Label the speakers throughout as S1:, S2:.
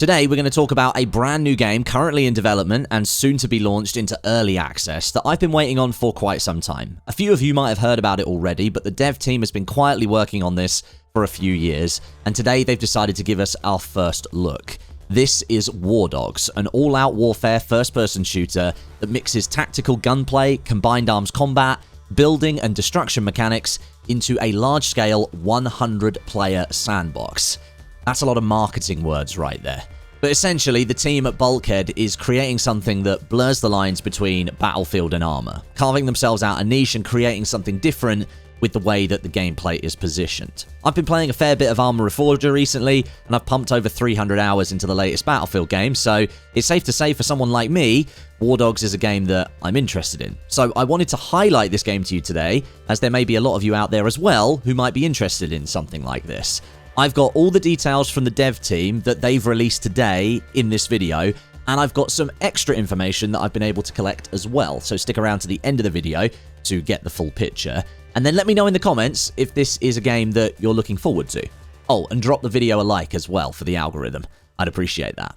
S1: Today, we're going to talk about a brand new game currently in development and soon to be launched into early access that I've been waiting on for quite some time. A few of you might have heard about it already, but the dev team has been quietly working on this for a few years, and today they've decided to give us our first look. This is WARDOGS, an all-out warfare first-person shooter that mixes tactical gunplay, combined arms combat, building and destruction mechanics into a large-scale 100-player sandbox. That's a lot of marketing words right there. But essentially, the team at Bulkhead is creating something that blurs the lines between Battlefield and Armor, carving themselves out a niche and creating something different with the way that the gameplay is positioned. I've been playing a fair bit of Arma Reforger recently, and I've pumped over 300 hours into the latest Battlefield game, so it's safe to say for someone like me, WARDOGS is a game that I'm interested in. So I wanted to highlight this game to you today, as there may be a lot of you out there as well who might be interested in something like this. I've got all the details from the dev team that they've released today in this video, and I've got some extra information that I've been able to collect as well, so stick around to the end of the video to get the full picture. And then let me know in the comments if this is a game that you're looking forward to. Oh, and drop the video a like as well for the algorithm. I'd appreciate that.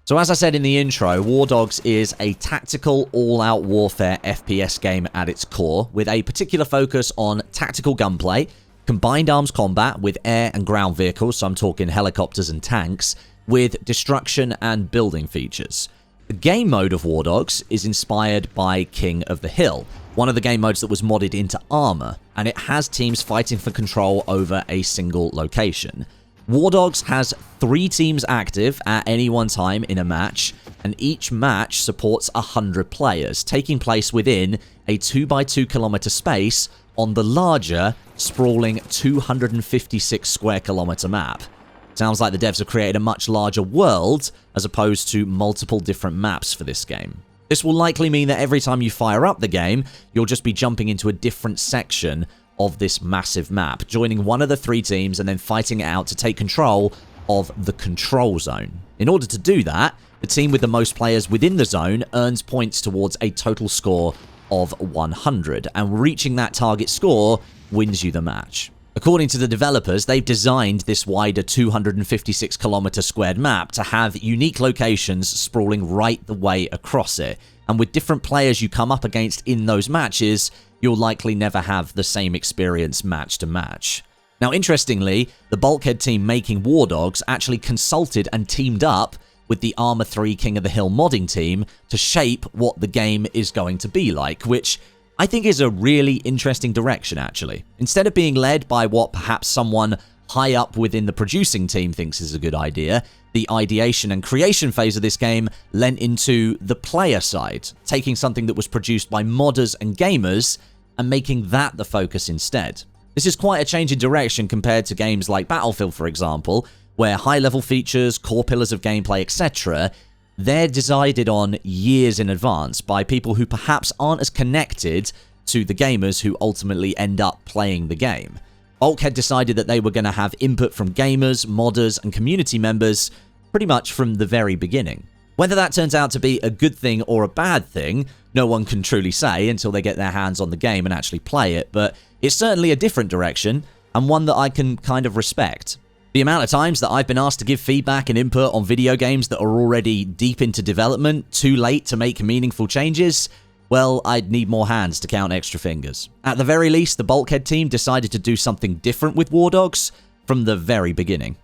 S1: So as I said in the intro, WARDOGS is a tactical all-out warfare FPS game at its core, with a particular focus on tactical gunplay, combined arms combat with air and ground vehicles, so I'm talking helicopters and tanks, with destruction and building features. The game mode of WARDOGS is inspired by King of the Hill, one of the game modes that was modded into Armor, and it has teams fighting for control over a single location. WARDOGS has 3 teams active at any one time in a match, and each match supports 100 players, taking place within a 2x2 kilometer space on the larger, sprawling 256 square kilometer map. Sounds like the devs have created a much larger world as opposed to multiple different maps for this game. This will likely mean that every time you fire up the game, you'll just be jumping into a different section of this massive map, joining one of the 3 teams and then fighting it out to take control of the control zone. In order to do that, the team with the most players within the zone earns points towards a total score of 100, and reaching that target score wins you the match. According to the developers, they've designed this wider 256 kilometer squared map to have unique locations sprawling right the way across it, and with different players you come up against in those matches, you'll likely never have the same experience match to match. Now, interestingly, the Bulkhead team making WARDOGS actually consulted and teamed up with the Arma 3 King of the Hill modding team to shape what the game is going to be like, which I think is a really interesting direction, actually. Instead of being led by what perhaps someone high up within the producing team thinks is a good idea, the ideation and creation phase of this game lent into the player side, taking something that was produced by modders and gamers and making that the focus instead. This is quite a change in direction compared to games like Battlefield, for example, where high-level features, core pillars of gameplay, etc., they're decided on years in advance by people who perhaps aren't as connected to the gamers who ultimately end up playing the game. Bulkhead decided that they were going to have input from gamers, modders, and community members pretty much from the very beginning. Whether that turns out to be a good thing or a bad thing, no one can truly say until they get their hands on the game and actually play it, but it's certainly a different direction, and one that I can kind of respect. The amount of times that I've been asked to give feedback and input on video games that are already deep into development, too late to make meaningful changes, well, I'd need more hands to count extra fingers. At the very least, the Bulkhead team decided to do something different with WARDOGS from the very beginning.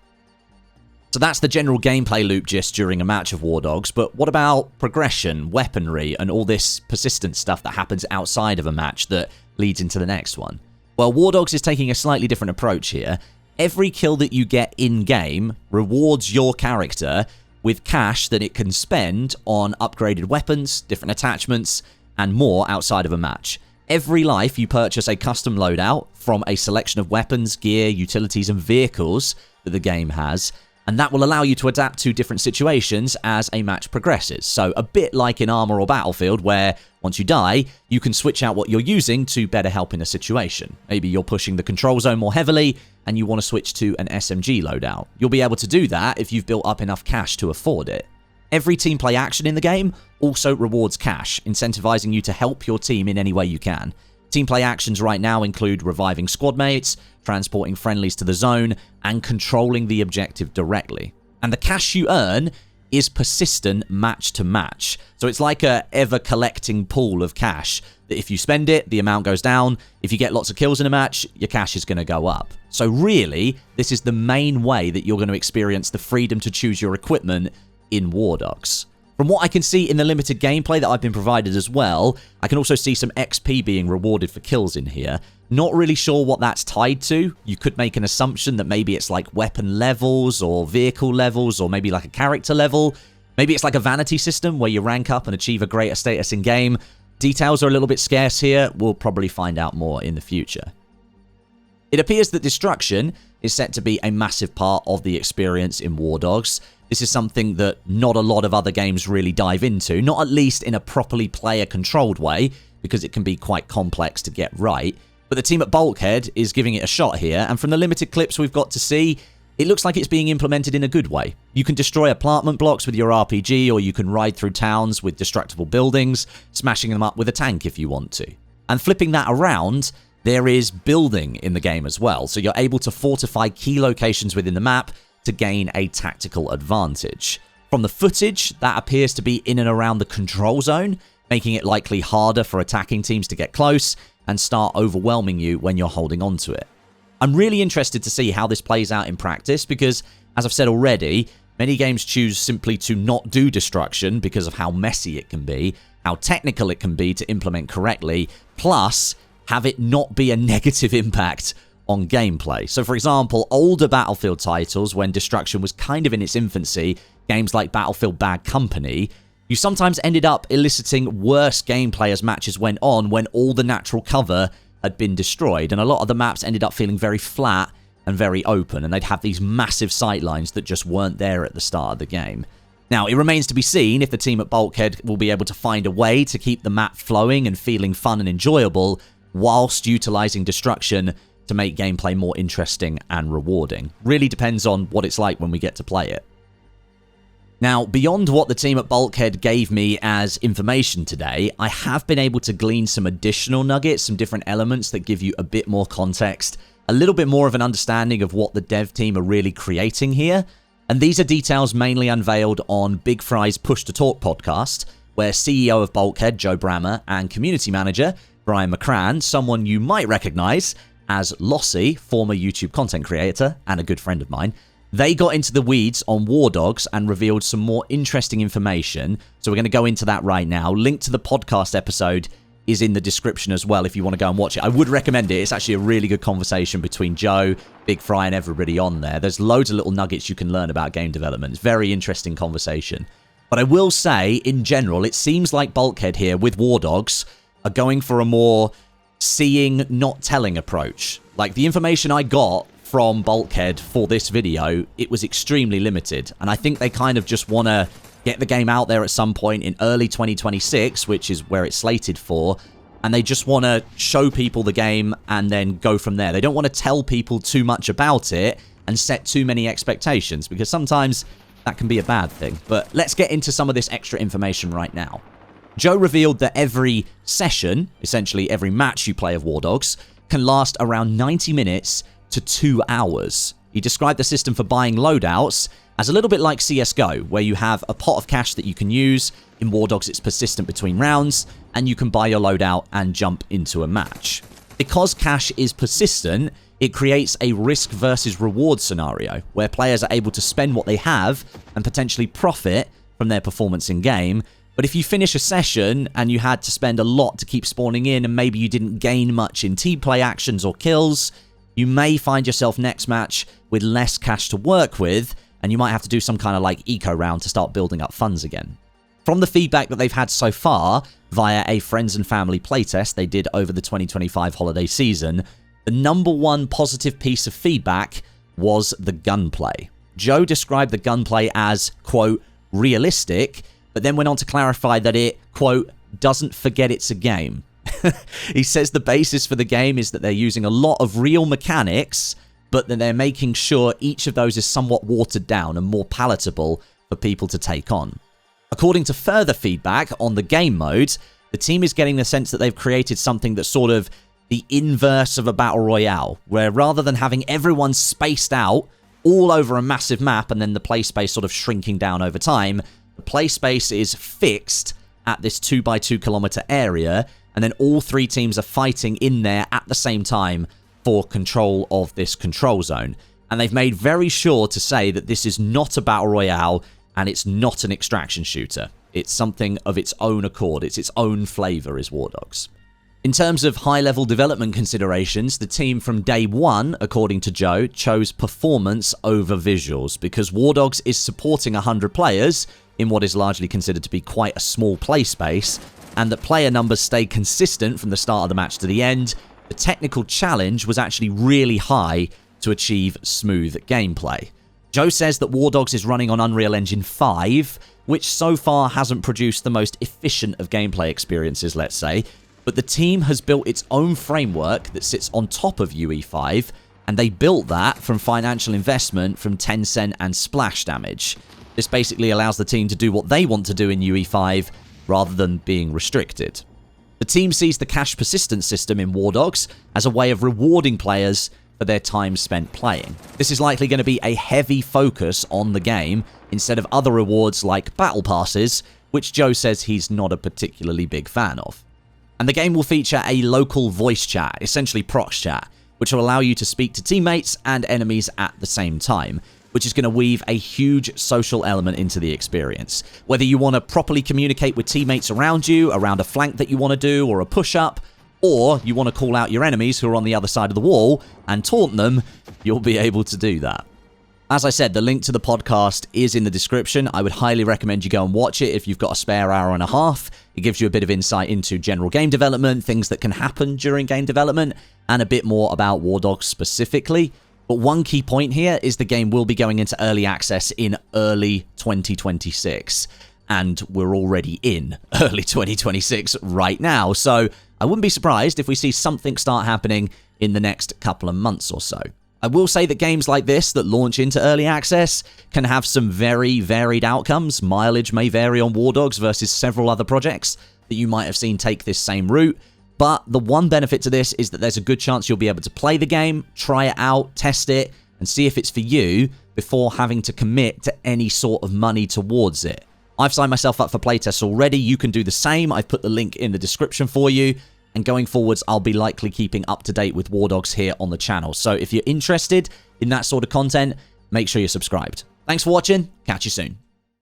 S1: So that's the general gameplay loop gist during a match of WARDOGS, but what about progression, weaponry, and all this persistent stuff that happens outside of a match that leads into the next one? Well, WARDOGS is taking a slightly different approach here. Every kill that you get in-game rewards your character with cash that it can spend on upgraded weapons, different attachments, and more outside of a match. Every life you purchase a custom loadout from a selection of weapons, gear, utilities, and vehicles that the game has, and that will allow you to adapt to different situations as a match progresses. So a bit like in Armor or Battlefield, where once you die, you can switch out what you're using to better help in a situation. Maybe you're pushing the control zone more heavily, and you want to switch to an SMG loadout. You'll be able to do that if you've built up enough cash to afford it. Every team play action in the game also rewards cash, incentivizing you to help your team in any way you can. Team play actions right now include reviving squad mates, transporting friendlies to the zone, and controlling the objective directly. And the cash you earn is persistent match to match. So it's like a ever-collecting pool of cash that if you spend it, the amount goes down. If you get lots of kills in a match, your cash is going to go up. So really, this is the main way that you're going to experience the freedom to choose your equipment in WARDOGS. From what I can see in the limited gameplay that I've been provided as well, I can also see some XP being rewarded for kills in here. Not really sure what that's tied to. You could make an assumption that maybe it's like weapon levels or vehicle levels or maybe like a character level. Maybe it's like a vanity system where you rank up and achieve a greater status in game. Details are a little bit scarce here. We'll probably find out more in the future. It appears that destruction is set to be a massive part of the experience in WARDOGS. This is something that not a lot of other games really dive into, not at least in a properly player-controlled way, because it can be quite complex to get right. But the team at Bulkhead is giving it a shot here, and from the limited clips we've got to see, it looks like it's being implemented in a good way. You can destroy apartment blocks with your RPG, or you can ride through towns with destructible buildings, smashing them up with a tank if you want to. And flipping that around, there is building in the game as well, so you're able to fortify key locations within the map to gain a tactical advantage. From the footage, that appears to be in and around the control zone, making it likely harder for attacking teams to get close and start overwhelming you when you're holding on to it. I'm really interested to see how this plays out in practice because, as I've said already, many games choose simply to not do destruction because of how messy it can be, how technical it can be to implement correctly, plus have it not be a negative impact on gameplay. So for example, older Battlefield titles, when destruction was kind of in its infancy, games like Battlefield Bad Company, you sometimes ended up eliciting worse gameplay as matches went on when all the natural cover had been destroyed, and a lot of the maps ended up feeling very flat and very open, and they'd have these massive sightlines that just weren't there at the start of the game. Now, it remains to be seen if the team at Bulkhead will be able to find a way to keep the map flowing and feeling fun and enjoyable whilst utilizing destruction to make gameplay more interesting and rewarding. Really depends on what it's like when we get to play it. Now, beyond what the team at Bulkhead gave me as information today, I have been able to glean some additional nuggets, some different elements that give you a bit more context, a little bit more of an understanding of what the dev team are really creating here. And these are details mainly unveiled on Big Fry's Push to Talk podcast, where CEO of Bulkhead, Joe Brammer, and community manager, Brian McCrann, someone you might recognize as Lossy, former YouTube content creator and a good friend of mine, they got into the weeds on WARDOGS and revealed some more interesting information. So we're going to go into that right now. Link to the podcast episode is in the description as well if you want to go and watch it. I would recommend it. It's actually a really good conversation between Joe, Big Fry, and everybody on there. There's loads of little nuggets you can learn about game development. It's a very interesting conversation. But I will say, in general, it seems like Bulkhead here with WARDOGS are going for a more seeing, not telling approach. Like, the information I got from Bulkhead for this video, it was extremely limited, and I think they kind of just want to get the game out there at some point in early 2026, which is where it's slated for, and they just want to show people the game and then go from there. They don't want to tell people too much about it and set too many expectations, because sometimes that can be a bad thing. But let's get into some of this extra information right now. Joe revealed that every session, essentially every match you play of WARDOGS, can last around 90 minutes to 2 hours. He described the system for buying loadouts as a little bit like CSGO, where you have a pot of cash that you can use. In WARDOGS, it's persistent between rounds, and you can buy your loadout and jump into a match. Because cash is persistent, it creates a risk versus reward scenario, where players are able to spend what they have and potentially profit from their performance in game. But if you finish a session and you had to spend a lot to keep spawning in and maybe you didn't gain much in team play actions or kills, you may find yourself next match with less cash to work with, and you might have to do some kind of like eco round to start building up funds again. From the feedback that they've had so far via a friends and family playtest they did over the 2025 holiday season, the number one positive piece of feedback was the gunplay. Joe described the gunplay as, quote, realistic, but then went on to clarify that it, quote, doesn't forget it's a game. He says the basis for the game is that they're using a lot of real mechanics, but that they're making sure each of those is somewhat watered down and more palatable for people to take on. According to further feedback on the game mode, the team is getting the sense that they've created something that's sort of the inverse of a battle royale, where rather than having everyone spaced out all over a massive map and then the play space sort of shrinking down over time. The play space is fixed at this 2x2 kilometer area, and then all 3 teams are fighting in there at the same time for control of this control zone. And they've made very sure to say that this is not a battle royale and it's not an extraction shooter. It's something of its own accord. It's its own flavor, is WARDOGS. In terms of high-level development considerations, the team from day one, according to Joe, chose performance over visuals because WARDOGS is supporting 100 players in what is largely considered to be quite a small play space, and that player numbers stay consistent from the start of the match to the end. The technical challenge was actually really high to achieve smooth gameplay. Joe says that WARDOGS is running on Unreal Engine 5, which so far hasn't produced the most efficient of gameplay experiences, let's say, but the team has built its own framework that sits on top of UE5, and they built that from financial investment from Tencent and Splash Damage. This basically allows the team to do what they want to do in UE5 rather than being restricted. The team sees the cash persistence system in WARDOGS as a way of rewarding players for their time spent playing. This is likely going to be a heavy focus on the game instead of other rewards like battle passes, which Joe says he's not a particularly big fan of. And the game will feature a local voice chat, essentially prox chat, which will allow you to speak to teammates and enemies at the same time, which is going to weave a huge social element into the experience. Whether you want to properly communicate with teammates around you, around a flank that you want to do, or a push-up, or you want to call out your enemies who are on the other side of the wall and taunt them, you'll be able to do that. As I said, the link to the podcast is in the description. I would highly recommend you go and watch it if you've got a spare hour and a half. It gives you a bit of insight into general game development, things that can happen during game development, and a bit more about WARDOGS specifically. But one key point here is the game will be going into early access in early 2026. And we're already in early 2026 right now. So I wouldn't be surprised if we see something start happening in the next couple of months or so. I will say that games like this that launch into early access can have some very varied outcomes. Mileage may vary on WARDOGS versus several other projects that you might have seen take this same route. But the one benefit to this is that there's a good chance you'll be able to play the game, try it out, test it, and see if it's for you before having to commit to any sort of money towards it. I've signed myself up for playtests already. You can do the same. I've put the link in the description for you. And going forwards, I'll be likely keeping up to date with WARDOGS here on the channel. So if you're interested in that sort of content, make sure you're subscribed. Thanks for watching. Catch you soon.